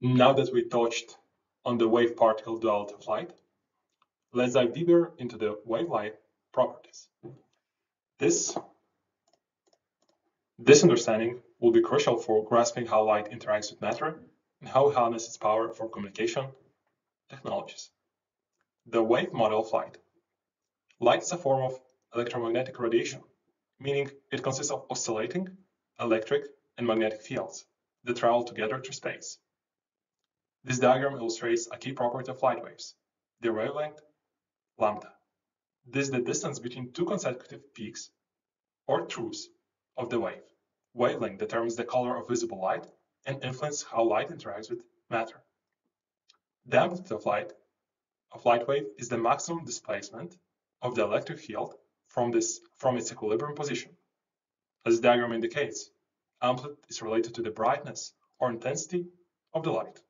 Now that we touched on the wave-particle duality of light, let's dive deeper into the wave-light properties. This understanding will be crucial for grasping how light interacts with matter and how it harnesses its power for communication technologies. The wave model of light. Light is a form of electromagnetic radiation, meaning it consists of oscillating electric and magnetic fields that travel together through space. This diagram illustrates a key property of light waves, their wavelength, lambda. This is the distance between two consecutive peaks or truths of the wave. Wavelength determines the color of visible light and influences how light interacts with matter. The amplitude of light wave is the maximum displacement of the electric field from its equilibrium position. As the diagram indicates, amplitude is related to the brightness or intensity of the light.